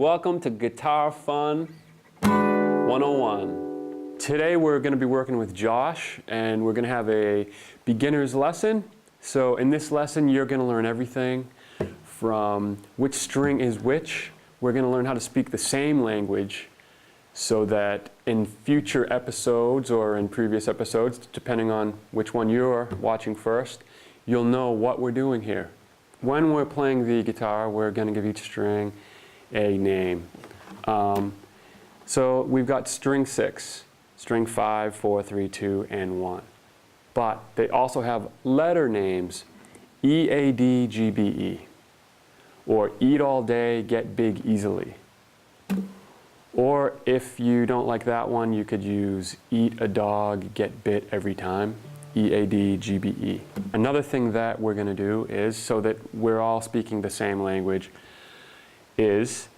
Welcome to Guitar Fun 101. Today we're going to be working with Josh and we're going to have a beginner's lesson. So in this lesson you're going to learn everything from which string is which. We're going to learn how to speak the same language so that in future episodes or in previous episodes, depending on which one you're watching first, you'll know what we're doing here. When we're playing the guitar, we're going to give each string a name. So we've got string 6, string 5, 4, 3, 2, and 1. But they also have letter names, E, A, D, G, B, E. Or eat all day, get big easily. Or if you don't like that one, you could use eat a dog, get bit every time. E, A, D, G, B, E. Another thing that we're going to do is, so that we're all speaking the same language, is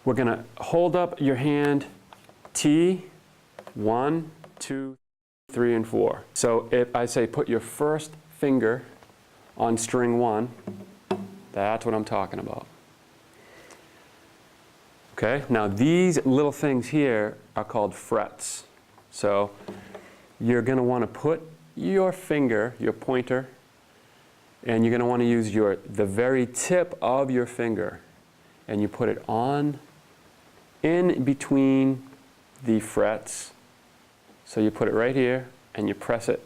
we're going to hold up your hand T, 1, 2, 3, and 4. So if I say put your first finger on string 1, that's what I'm talking about. Okay, now these little things here are called frets. So you're going to want to put your finger, your pointer, and you're going to want to use the very tip of your finger, and you put it on in between the frets. So you put it right here and you press it.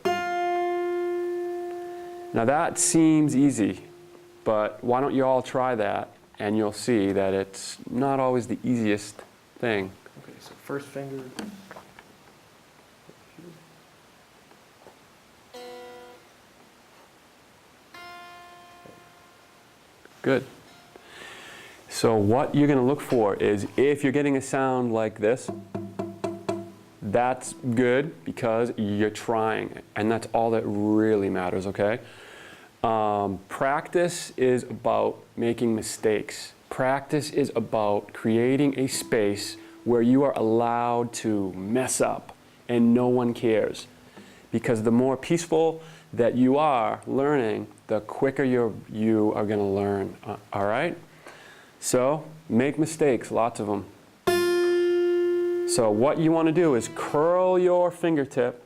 Now that seems easy, but why don't you all try that and you'll see that it's not always the easiest thing. Okay, so first finger. Good. So what you're going to look for is if you're getting a sound like this, that's good because you're trying, and that's all that really matters, okay? Practice is about making mistakes. Practice is about creating a space where you are allowed to mess up and no one cares. Because the more peaceful that you are learning, the quicker you are going to learn, all right? So make mistakes, lots of them. So what you want to do is curl your fingertip,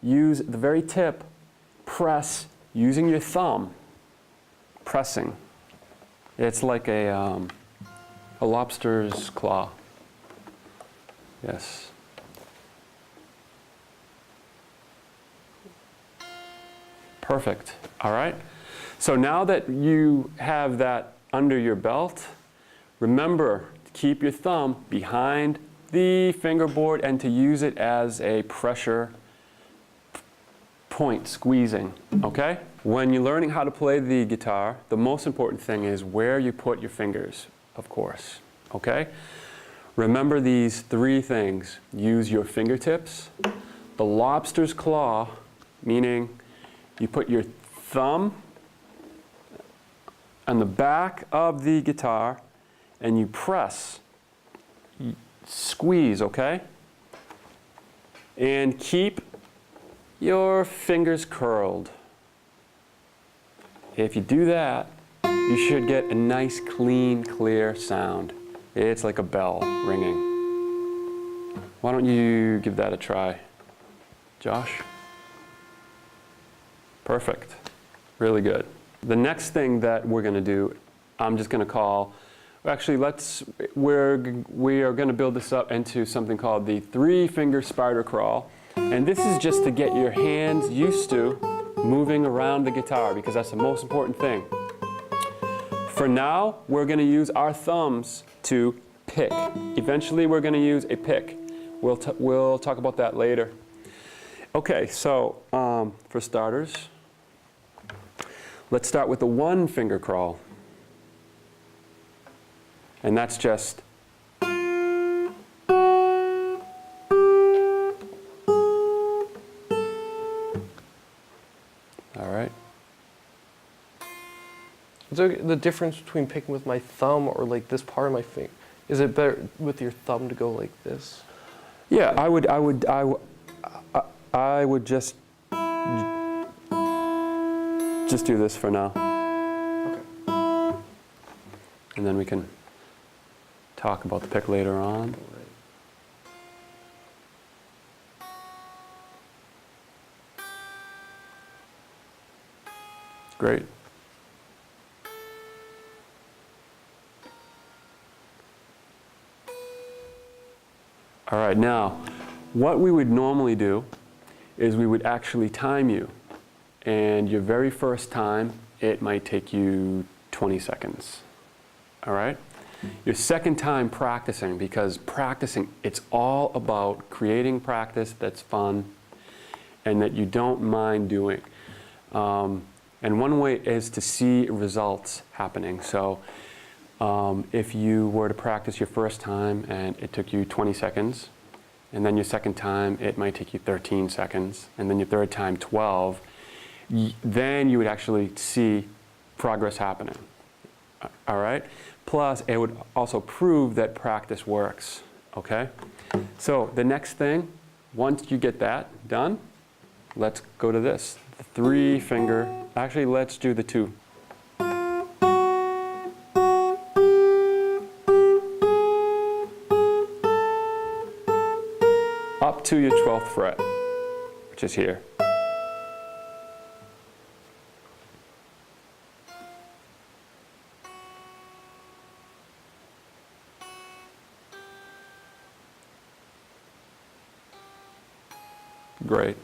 use the very tip, press using your thumb, pressing. It's like a lobster's claw. Yes. Perfect. All right. So now that you have that under your belt, remember to keep your thumb behind the fingerboard and to use it as a pressure point, squeezing. Okay? When you're learning how to play the guitar, the most important thing is where you put your fingers, of course. Okay? Remember these 3 things. Use your fingertips, the lobster's claw, meaning you put your thumb on the back of the guitar and you press, squeeze, okay? And keep your fingers curled. If you do that, you should get a nice, clean, clear sound. It's like a bell ringing. Why don't you give that a try, Josh? Perfect. Really good. The next thing that we're going to do, I'm just going to call, actually we are going to build this up into something called the 3-finger spider crawl. And this is just to get your hands used to moving around the guitar because that's the most important thing. For now, we're going to use our thumbs to pick. Eventually we're going to use a pick. We'll talk about that later. Okay, so for starters, let's start with the 1-finger crawl. And that's just all right. Is there the difference between picking with my thumb or like this part of my finger? Is it better with your thumb to go like this? Yeah, I would just do this for now. Okay. And then we can talk about the pick later on. Great. All right, now, what we would normally do is we would actually time you. And your very first time, it might take you 20 seconds. All right? Your second time practicing, because practicing, it's all about creating practice that's fun and that you don't mind doing. And one way is to see results happening. So if you were to practice your first time and it took you 20 seconds, and then your second time it might take you 13 seconds, and then your third time 12, then you would actually see progress happening. All right? Plus, it would also prove that practice works. Okay? So the next thing, once you get that done, let's go to this. The 3-finger. Actually, let's do the 2. Up to your 12th fret, which is here. Great.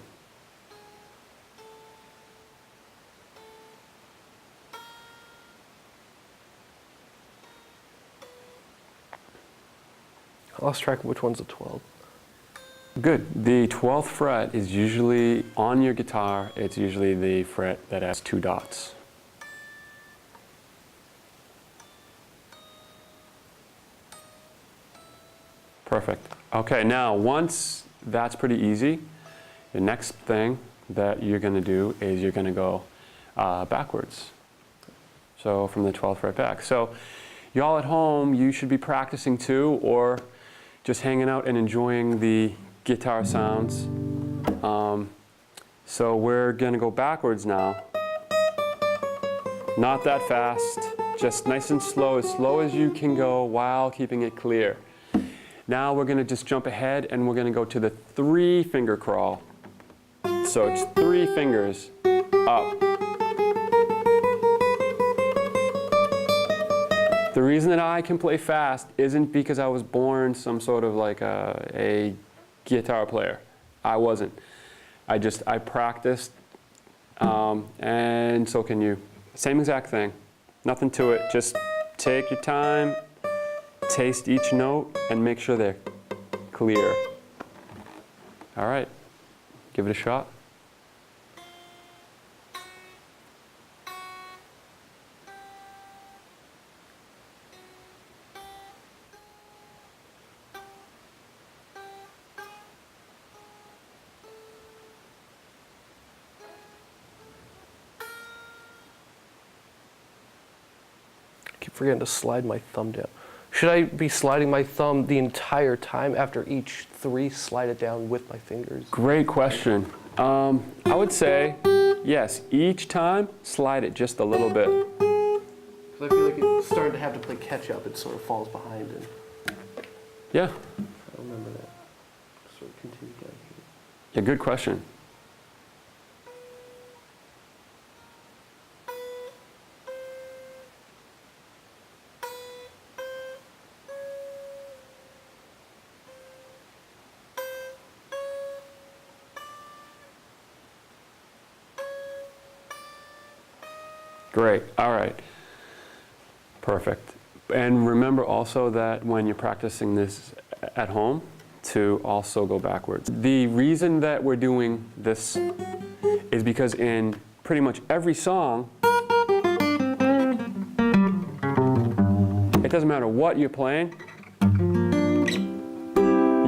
I lost track of which one's the 12. Good. The 12th fret is usually on your guitar, it's usually the fret that has 2 dots. Perfect. Okay, now once that's pretty easy, the next thing that you're going to do is you're going to go backwards. So from the 12th fret back. So y'all at home, you should be practicing too, or just hanging out and enjoying the guitar sounds. So we're going to go backwards now. Not that fast, just nice and slow as you can go while keeping it clear. Now we're going to just jump ahead and we're going to go to the 3-finger crawl. So it's 3 fingers up. The reason that I can play fast isn't because I was born some sort of like a guitar player. I wasn't. I practiced, and so can you. Same exact thing. Nothing to it. Just take your time, taste each note, and make sure they're clear. All right, give it a shot. I keep forgetting to slide my thumb down. Should I be sliding my thumb the entire time after each 3, slide it down with my fingers? Great question. I would say, yes, each time, slide it just a little bit. Because I feel like it's starting to have to play catch up. It sort of falls behind. And Yeah. I remember that. Sort of continue down here. Yeah, good question. Great. All right. Perfect. And remember also that when you're practicing this at home, to also go backwards. The reason that we're doing this is because in pretty much every song, it doesn't matter what you're playing, you're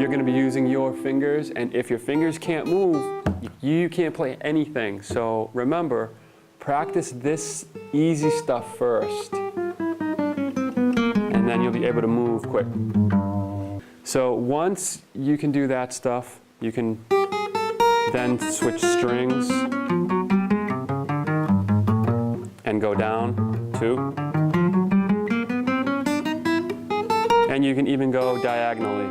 going to be using your fingers, and if your fingers can't move, you can't play anything. So remember, practice this easy stuff first, and then you'll be able to move quick. So once you can do that stuff, you can then switch strings and go down 2. And you can even go diagonally.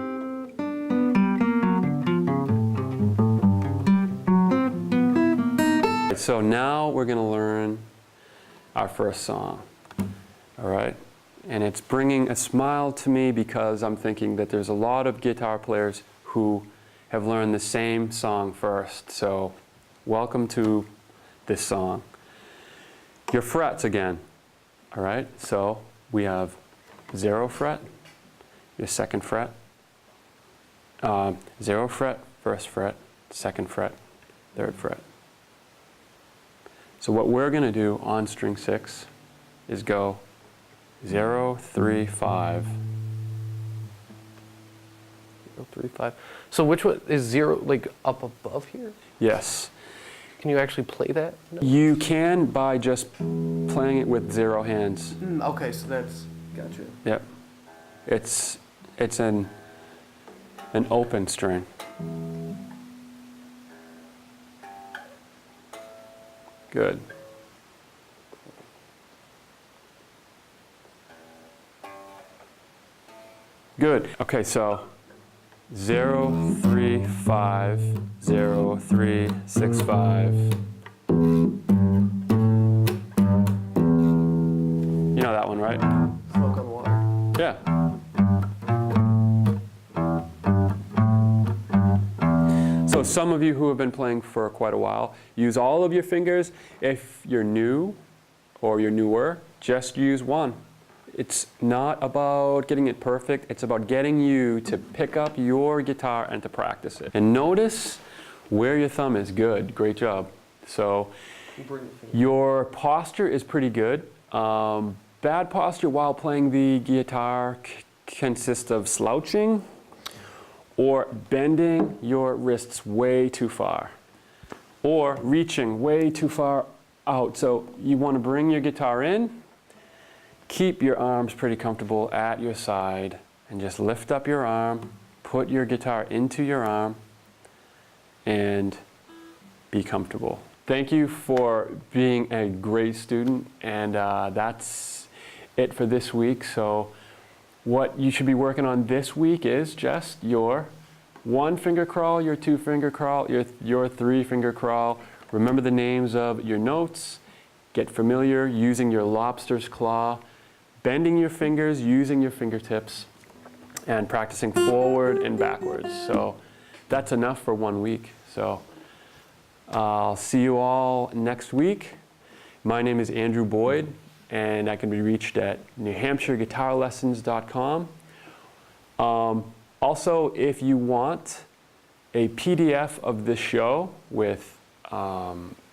So now we're going to learn our first song. All right? And it's bringing a smile to me because I'm thinking that there's a lot of guitar players who have learned the same song first. So welcome to this song. Your frets again. All right? So we have 0 fret, your 2nd fret, 0 fret, 1st fret, 2nd fret, 3rd fret. So what we're going to do on string 6 is go 0, 3, 5. 0, 3, 5. So which one is 0, like up above here? Yes. Can you actually play that? No? You can by just playing it with 0 hands. Okay, so that's, gotcha. Yep. It's an open string. Good. Good. Okay, so 0, 3, 5, 0, 3, 6, 5. You know that one, right? Smoke on water. Yeah. So some of you who have been playing for quite a while, use all of your fingers. If you're new or you're newer, just use one. It's not about getting it perfect, it's about getting you to pick up your guitar and to practice it. And notice where your thumb is. Good, great job. So your posture is pretty good. Bad posture while playing the guitar consists of slouching or bending your wrists way too far or reaching way too far out. So you want to bring your guitar in, keep your arms pretty comfortable at your side, and just lift up your arm, put your guitar into your arm, and be comfortable. Thank you for being a great student, and that's it for this week. So what you should be working on this week is just your 1-finger crawl, your 2-finger crawl, your 3-finger crawl. Remember the names of your notes. Get familiar using your lobster's claw, bending your fingers, using your fingertips, and practicing forward and backwards. So that's enough for 1 week. So I'll see you all next week. My name is Andrew Boyd, and I can be reached at NewHampshireGuitarLessons.com. Also, if you want a PDF of this show with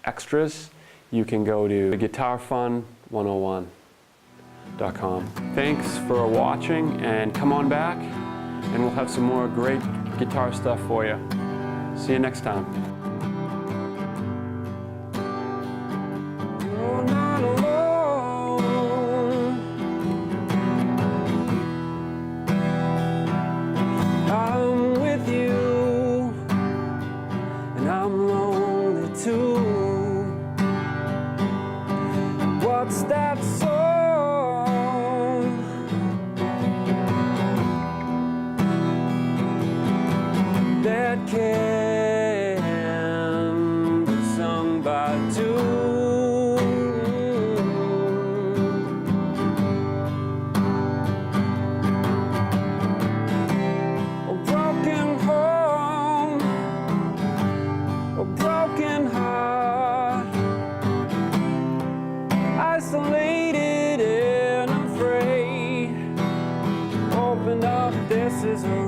extras, you can go to GuitarFun101.com. Thanks for watching, and come on back, and we'll have some more great guitar stuff for you. See you next time. What's that song that can be sung by two? A broken home, a broken heart, isolated and afraid. Open up, this is a